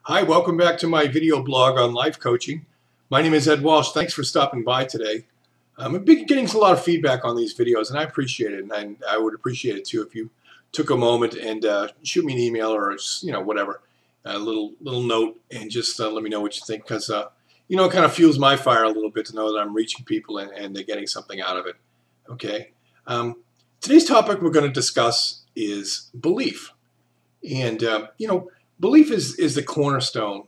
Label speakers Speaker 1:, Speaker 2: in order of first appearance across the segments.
Speaker 1: Hi, welcome back to my video blog on life coaching. My name is Ed Walsh. Thanks for stopping by today. I've been getting a lot of feedback on these videos, and I appreciate it. And I would appreciate it too if you took a moment and shoot me an email or whatever, a little note, and just let me know what you think, because it kind of fuels my fire a little bit to know that I'm reaching people and they're getting something out of it. Okay. Today's topic we're going to discuss is belief, and belief is the cornerstone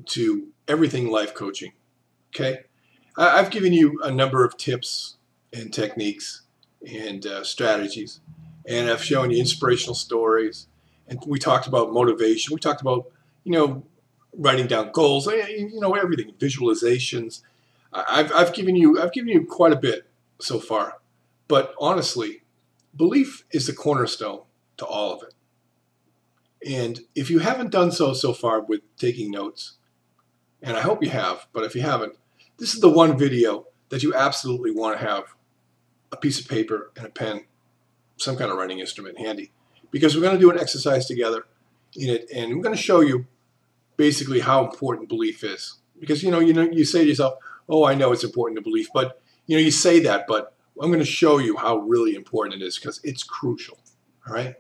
Speaker 1: to everything life coaching. Okay, I've given you a number of tips and techniques and strategies, and I've shown you inspirational stories, and we talked about motivation. We talked about writing down goals, everything, visualizations. I've given you quite a bit so far, but honestly, belief is the cornerstone to all of it. And if you haven't done so far with taking notes, and I hope you have, but if you haven't, this is the one video that you absolutely want to have a piece of paper and a pen, some kind of writing instrument handy, because we're going to do an exercise together in it, and we're going to show you basically how important belief is. Because you say to yourself, "Oh, I know it's important to believe," but you say that, but I'm going to show you how really important it is, because it's crucial. All right.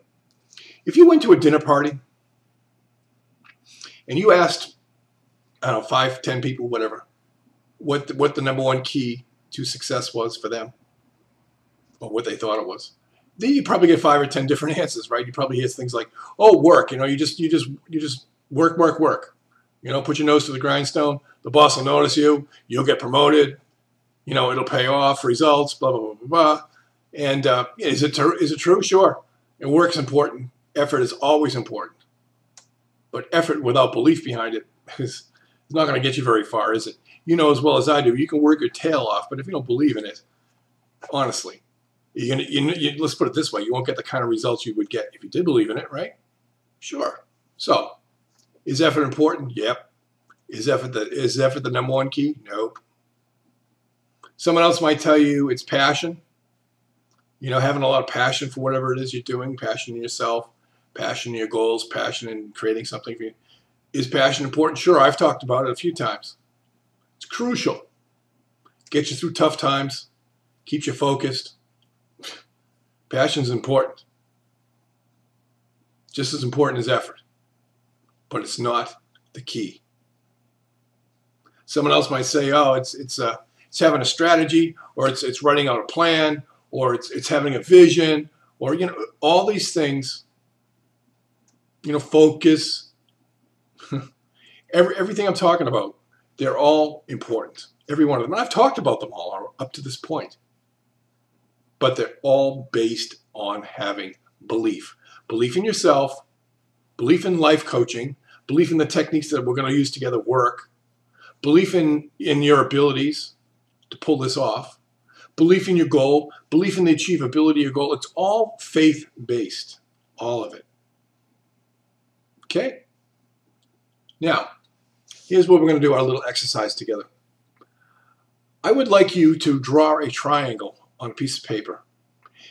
Speaker 1: If you went to a dinner party and you asked, I don't know, 5, 10 people, whatever, what the number one key to success was for them, or what they thought it was, then you probably get 5 or 10 different answers, right? You probably hear things like, "Oh, work. You just work. Put your nose to the grindstone. The boss will notice you. You'll get promoted. It'll pay off. Results. Blah blah blah blah blah." And is it true? Sure. And work's important. Effort is always important. But effort without belief behind it is not going to get you very far, is it? You know as well as I do, you can work your tail off, but if you don't believe in it, honestly, let's put it this way, you won't get the kind of results you would get if you did believe in it, right? Sure. So, is effort important? Yep. Is effort the number one key? Nope. Someone else might tell you it's passion. Having a lot of passion for whatever it is you're doing, passion in yourself, passion in your goals, passion in creating something for you. Is passion important? Sure, I've talked about it a few times. It's crucial. Gets you through tough times, keeps you focused. Passion's important. Just as important as effort. But it's not the key. Someone else might say, "Oh, it's having a strategy, or it's writing out a plan, or it's having a vision, or all these things, focus." Everything I'm talking about, they're all important. Every one of them. And I've talked about them all up to this point. But they're all based on having belief. Belief in yourself, belief in life coaching, belief in the techniques that we're going to use together work, belief in your abilities to pull this off, belief in your goal, belief in the achievability of your goal. It's all faith-based, all of it. Okay? Now, here's what we're going to do, our little exercise together. I would like you to draw a triangle on a piece of paper.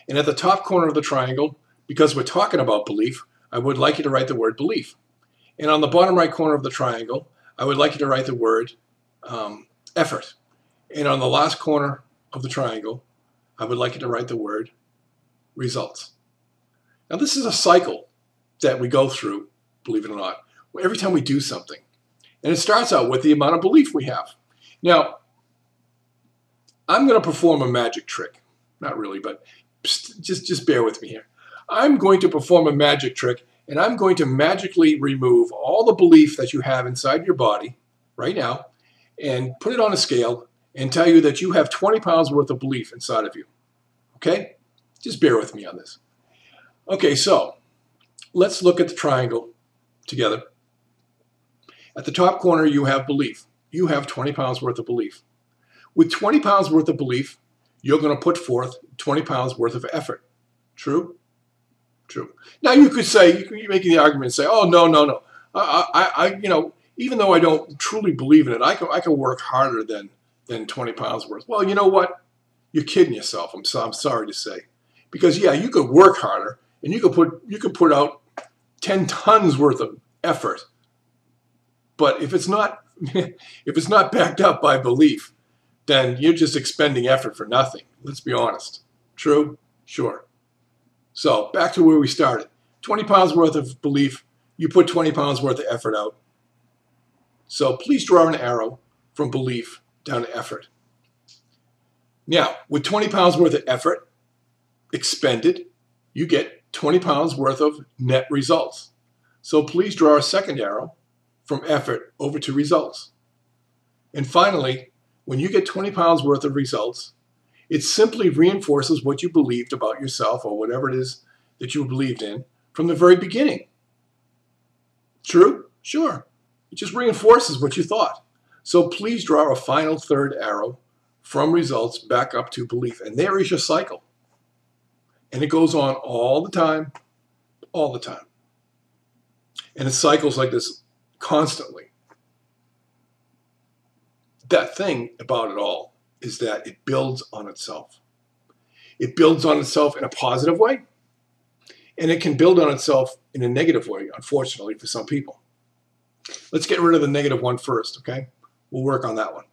Speaker 1: And at the top corner of the triangle, because we're talking about belief, I would like you to write the word belief. And on the bottom right corner of the triangle, I would like you to write the word effort. And on the last corner of the triangle, I would like you to write the word results. Now, this is a cycle that we go through, believe it or not, every time we do something. And it starts out with the amount of belief we have. Now, I'm going to perform a magic trick. Not really, but just bear with me here. I'm going to perform a magic trick, and I'm going to magically remove all the belief that you have inside your body right now and put it on a scale and tell you that you have 20 pounds worth of belief inside of you. Okay? Just bear with me on this. Okay, so let's look at the triangle together. At the top corner, you have belief. You have 20 pounds worth of belief. With 20 pounds worth of belief, you're going to put forth 20 pounds worth of effort. True? True. Now you could say, you could make the argument and say, "Oh, no. Even though I don't truly believe in it, I can work harder than 20 pounds worth." Well, you know what? You're kidding yourself. I'm sorry to say, because yeah, you could work harder and you could put out 10 tons worth of effort But if it's not, if it's not backed up by belief, then you're just expending effort for nothing. Let's be honest. True? Sure. So back to where we started. 20 pounds worth of belief, you put 20 pounds worth of effort out. So please draw an arrow from belief down to effort. Now, with 20 pounds worth of effort expended, you get 20 pounds worth of net results. So please draw a second arrow from effort over to results. And finally, when you get 20 pounds worth of results, it simply reinforces what you believed about yourself or whatever it is that you believed in from the very beginning. True? Sure. It just reinforces what you thought. So please draw a final third arrow from results back up to belief. And there is your cycle. And it goes on all the time, all the time. And it cycles like this constantly. That thing about it all is that it builds on itself. It builds on itself in a positive way, and it can build on itself in a negative way, unfortunately, for some people. Let's get rid of the negative one first, okay? We'll work on that one.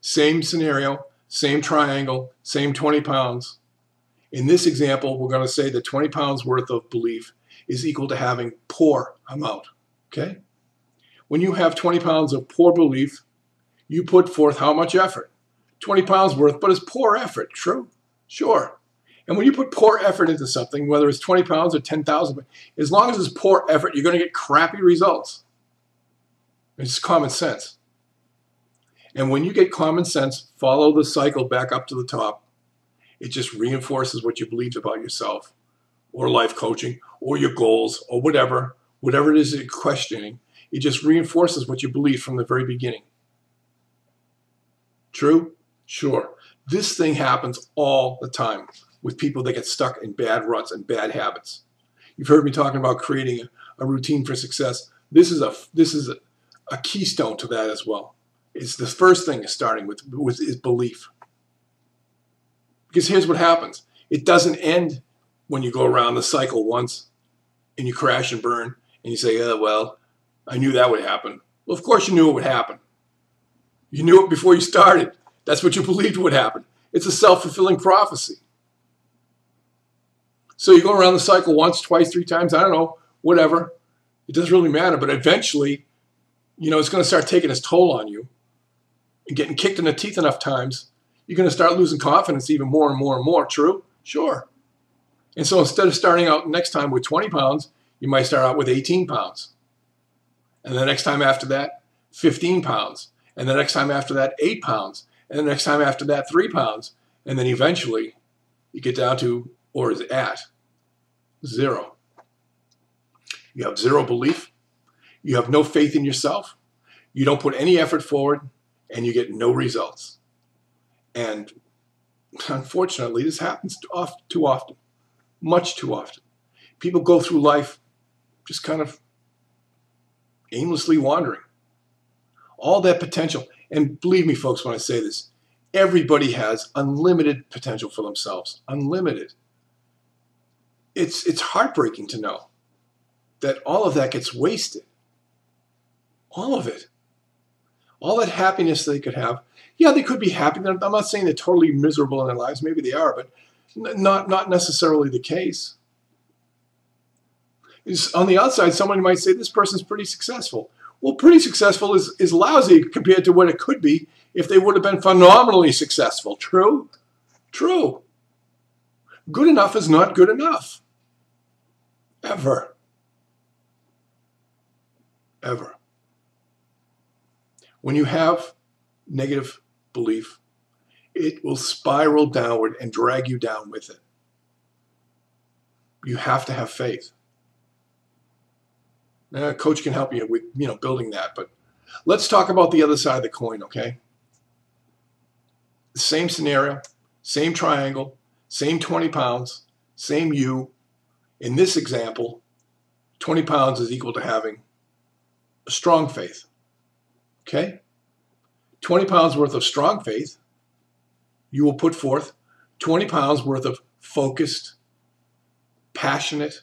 Speaker 1: Same scenario, same triangle, same 20 pounds. In this example, we're going to say that 20 pounds worth of belief is equal to having poor amount, okay? When you have 20 pounds of poor belief, you put forth how much effort? 20 pounds worth, but it's poor effort, true? Sure. And when you put poor effort into something, whether it's 20 pounds or 10,000, as long as it's poor effort, you're going to get crappy results. It's common sense. And when you get common sense, follow the cycle back up to the top. It just reinforces what you believed about yourself or life coaching or your goals or whatever it is that you're questioning. It just reinforces what you believed from the very beginning. True? Sure. This thing happens all the time with people that get stuck in bad ruts and bad habits. You've heard me talking about creating a routine for success. This is a keystone to that as well. It's the first thing is starting with is belief. Because here's what happens. It doesn't end when you go around the cycle once and you crash and burn and you say, oh, well, I knew that would happen. Well, of course you knew it would happen. You knew it before you started. That's what you believed would happen. It's a self-fulfilling prophecy. So you go around the cycle once, twice, three times, I don't know, whatever. It doesn't really matter, but eventually, you know, it's going to start taking its toll on you. And getting kicked in the teeth enough times, you're going to start losing confidence even more and more and more. True? Sure. And so instead of starting out next time with 20 pounds, you might start out with 18 pounds. And the next time after that, 15 pounds. And the next time after that, 8 pounds. And the next time after that, 3 pounds. And then eventually, you get down to, or is at, 0. You have 0 belief. You have no faith in yourself. You don't put any effort forward, and you get no results. And unfortunately, this happens too often, much too often. People go through life just kind of aimlessly wandering. All that potential, and believe me, folks, when I say this, everybody has unlimited potential for themselves, unlimited. It's heartbreaking to know that all of that gets wasted. All of it. All that happiness they could have. Yeah, they could be happy. I'm not saying they're totally miserable in their lives. Maybe they are, but not necessarily the case. On the outside, someone might say, this person's pretty successful. Well, pretty successful is lousy compared to what it could be if they would have been phenomenally successful. True? True. Good enough is not good enough. Ever. Ever. When you have negative belief, it will spiral downward and drag you down with it. You have to have faith. Now, a coach can help you with, building that, but let's talk about the other side of the coin, okay? Same scenario, same triangle, same 20 pounds, same you. In this example, 20 pounds is equal to having a strong faith. Okay? 20 pounds worth of strong faith, you will put forth 20 pounds worth of focused, passionate,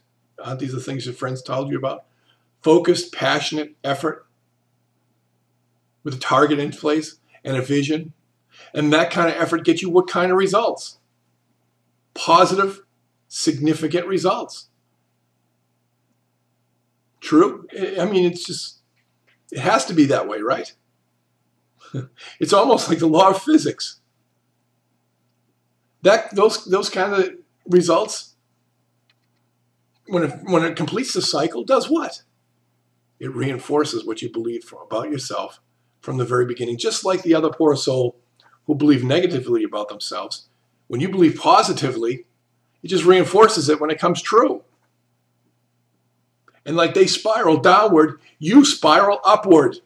Speaker 1: these are things your friends told you about, focused, passionate effort with a target in place and a vision. And that kind of effort gets you what kind of results? Positive, significant results. True? I mean, it's just, it has to be that way, right? It's almost like the law of physics. Those kind of results, when it completes the cycle, does what? It reinforces what you believed about yourself from the very beginning. Just like the other poor soul who believe negatively about themselves. When you believe positively, it just reinforces it when it comes true. And like they spiral downward, you spiral upward.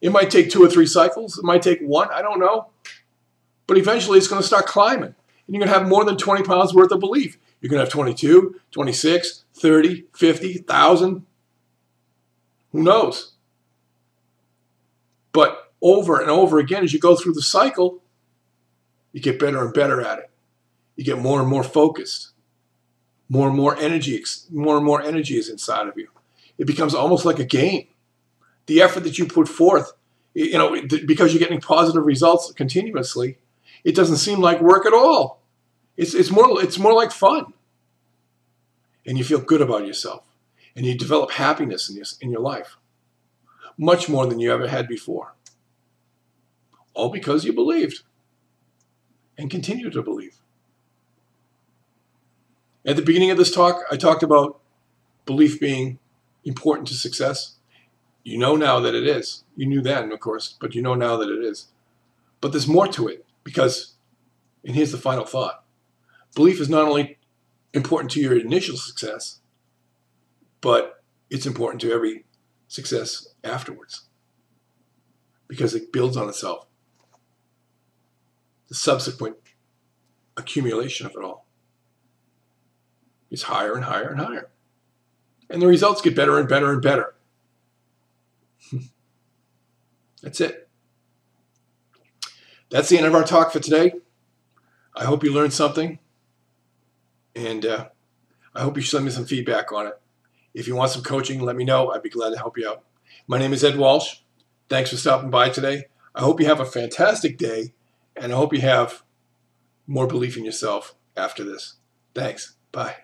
Speaker 1: It might take 2 or 3 cycles. It might take 1. I don't know. But eventually it's going to start climbing. And you're going to have more than 20 pounds worth of belief. You're going to have 22, 26, 30, 50, 1,000. Who knows? But over and over again, as you go through the cycle, you get better and better at it. You get more and more focused. More and more energy is inside of you. It becomes almost like a game. The effort that you put forth, because you're getting positive results continuously, it doesn't seem like work at all. It's more like fun. And you feel good about yourself. And you develop happiness in your life. Much more than you ever had before. All because you believed. And continue to believe. At the beginning of this talk, I talked about belief being important to success. You know now that it is. You knew then, of course, but you know now that it is. But there's more to it because, and here's the final thought, belief is not only important to your initial success, but it's important to every success afterwards because it builds on itself. The subsequent accumulation of it all is higher and higher and higher. And the results get better and better and better. That's it. That's the end of our talk for today. I hope you learned something. And I hope you send me some feedback on it. If you want some coaching, let me know. I'd be glad to help you out. My name is Ed Walsh. Thanks for stopping by today. I hope you have a fantastic day. And I hope you have more belief in yourself after this. Thanks. Bye.